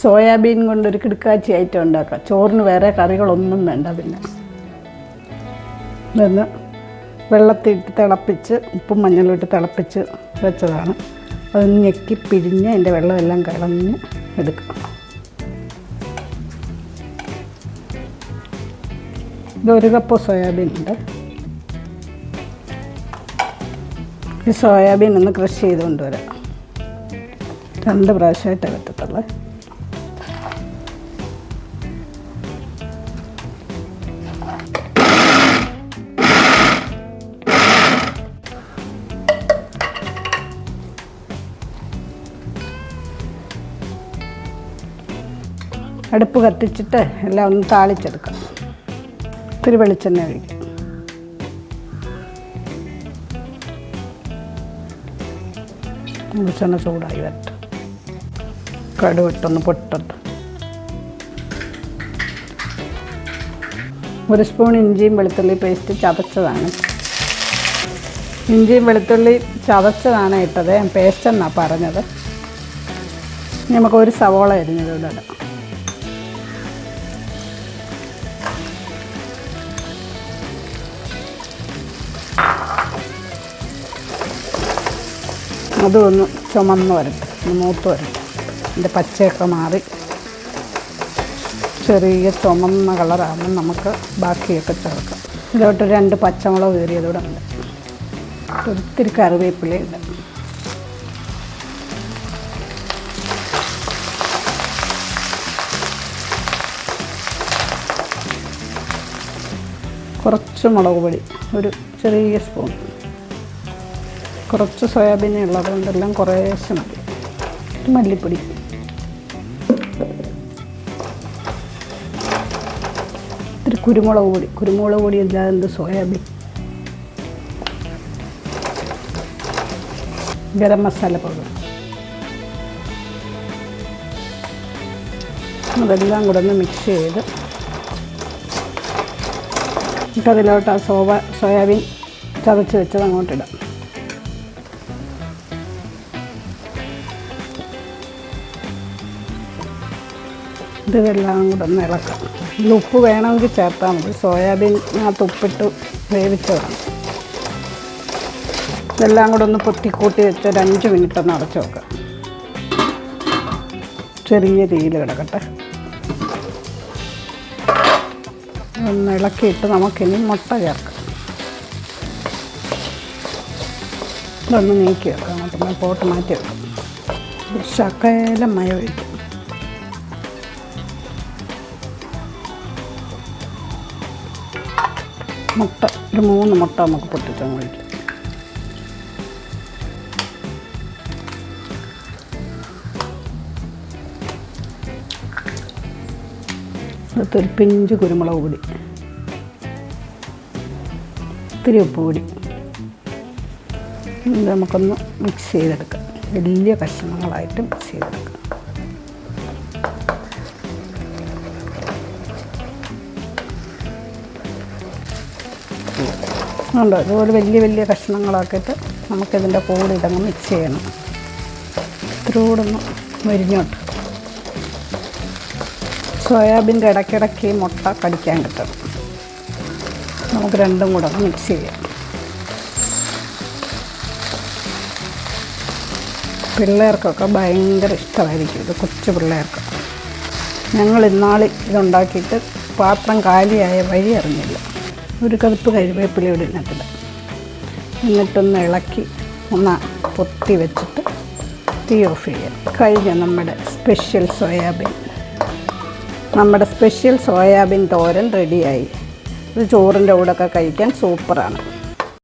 Soybean കൊണ്ടൊരു കിടുക്കാച്ചി item ഉണ്ടാക്കാം. ചോറിന് വേറെ കറികളൊന്നും വേണ്ട. പിന്നെ ഇതൊന്ന് വെള്ളത്തിട്ട് തിളപ്പിച്ച് ഉപ്പും മഞ്ഞളും ഇട്ട് തിളപ്പിച്ച് വെച്ചതാണ്. അത് ഞെക്കി പിഴിഞ്ഞ് അതിൻ്റെ വെള്ളമെല്ലാം കളഞ്ഞ് എടുക്കണം. ഇതൊരു കപ്പ് സോയാബീൻ ഉണ്ട്. ഈ സോയാബീൻ ഒന്ന് ക്രഷ് ചെയ്ത് കൊണ്ടുവരാം. 2 പ്രാവശ്യമായിട്ടേ പറ്റത്തുള്ളൂ. അടുപ്പ് കത്തിച്ചിട്ട് എല്ലാം ഒന്ന് താളിച്ചെടുക്കാം. ഇത്തിരി വെളിച്ചെണ്ണ ഒഴിക്കും. വെളിച്ചെണ്ണ ചൂടായി വരട്ടെ. കടുവിട്ടൊന്ന് പൊട്ടട്ടെ. 1 സ്പൂൺ ഇഞ്ചിയും വെളുത്തുള്ളി പേസ്റ്റ് ചതച്ചതാണ്. ഇഞ്ചിയും വെളുത്തുള്ളി ചതച്ചതാണ് ഇട്ടത്. ഞാൻ പേസ്റ്റ് എന്നാണ് പറഞ്ഞത്. നമുക്ക് 1 സവോള അരിഞ്ഞത് ഇവിടെ ഇടാം. അതൊന്ന് ചുമന്ന് വരട്ടെ, മൂത്ത് വരട്ടെ. അതിൻ്റെ പച്ചയൊക്കെ മാറി ചെറിയ ചുമന്ന കളറാകുമ്പോൾ നമുക്ക് ബാക്കിയൊക്കെ ചേർക്കാം. ഇതിലോട്ട് 2 പച്ചമുളക് കീറിയതൂടെ ഉണ്ട്. ഒത്തിരി കറിവേപ്പിലയുണ്ട്. കുറച്ച് മുളക് പൊടി, ഒരു ചെറിയ സ്പൂൺ. കുറച്ച് സോയാബീൻ ഉള്ളതുകൊണ്ടെല്ലാം കുറേശ്ശെ മതി. മല്ലിപ്പൊടി, ഇത്തിരി കുരുമുളക് പൊടി ഇല്ലാതെ സോയാബീൻ. ഗരം മസാല പൗഡർ. അതെല്ലാം കൂടെ ഒന്ന് മിക്സ് ചെയ്ത് അതിലോട്ട് ആ സോയാബീൻ ചതച്ച് വെച്ചത് അങ്ങോട്ടിടാം. ഇതെല്ലാം കൂടെ ഒന്ന് ഇളക്കാം. ഇതിൽ ഉപ്പ് വേണമെങ്കിൽ ചേർത്താൽ മതി. സോയാബീനകത്ത് ഉപ്പിട്ട് വേവിച്ചതാണ്. ഇതെല്ലാം കൂടെ ഒന്ന് പൊത്തിക്കൂട്ടി വെച്ച് 5 മിനിറ്റ് ഒന്ന് അടച്ചു വെക്കാം. ചെറിയ തീയിൽ കിടക്കട്ടെ. ഒന്ന് ഇളക്കിയിട്ട് നമുക്കിനി മുട്ട ചേർക്കാം. ഇതൊന്ന് നീക്കി വെക്കാം. അപ്പം പോട്ട് മാറ്റി വെക്കാം. ശകലം മയം ഒഴിക്കും. മുട്ട ഒരു 3 മുട്ട നമുക്ക് പൊട്ടിച്ചങ്ങ് ഒഴിക്കാം. അടുത്തൊരു പിഞ്ച് കുരുമുളക് പൊടി, ഇത്തിരി ഉപ്പ് പൊടി. ഇത് നമുക്കൊന്ന് മിക്സ് ചെയ്തെടുക്കാം. വലിയ കഷ്ണങ്ങളായിട്ട് മിക്സ് ചെയ്തെടുക്കാം. ഉണ്ടോ? അതുപോലെ വലിയ കഷ്ണങ്ങളാക്കിയിട്ട് നമുക്കിതിൻ്റെ കൂടെ ഇതങ്ങ് മിക്സ് ചെയ്യണം. ഇത്തിരൂടെ ഒന്ന് മരിഞ്ഞോട്ട്. സോയാബീൻ്റെ ഇടയ്ക്കിടയ്ക്ക് മുട്ട കടിക്കാൻ കിട്ടണം. നമുക്ക് രണ്ടും കൂടെ ഒന്ന് മിക്സ് ചെയ്യാം. പിള്ളേർക്കൊക്കെ ഭയങ്കര ഇഷ്ടമായിരിക്കും ഇത്, കൊച്ചു പിള്ളേർക്ക്. ഞങ്ങൾ ഇന്നാൾ ഇതുണ്ടാക്കിയിട്ട് പാത്രം കാലിയായ വഴി അറിഞ്ഞില്ല. ഒരു കറുപ്പ് കറിവേപ്പില ഇടുന്നതിൽ എന്നിട്ടൊന്ന് ഇളക്കി ഒന്ന് പൊത്തി വെച്ചിട്ട് തീ ഓഫ് ചെയ്യാം. കഴിഞ്ഞ നമ്മുടെ സ്പെഷ്യൽ സോയാബീൻ തോരൻ റെഡിയായി. ഇത് ചോറിൻ്റെ കൂടെയൊക്കെ കഴിക്കാൻ സൂപ്പറാണ്.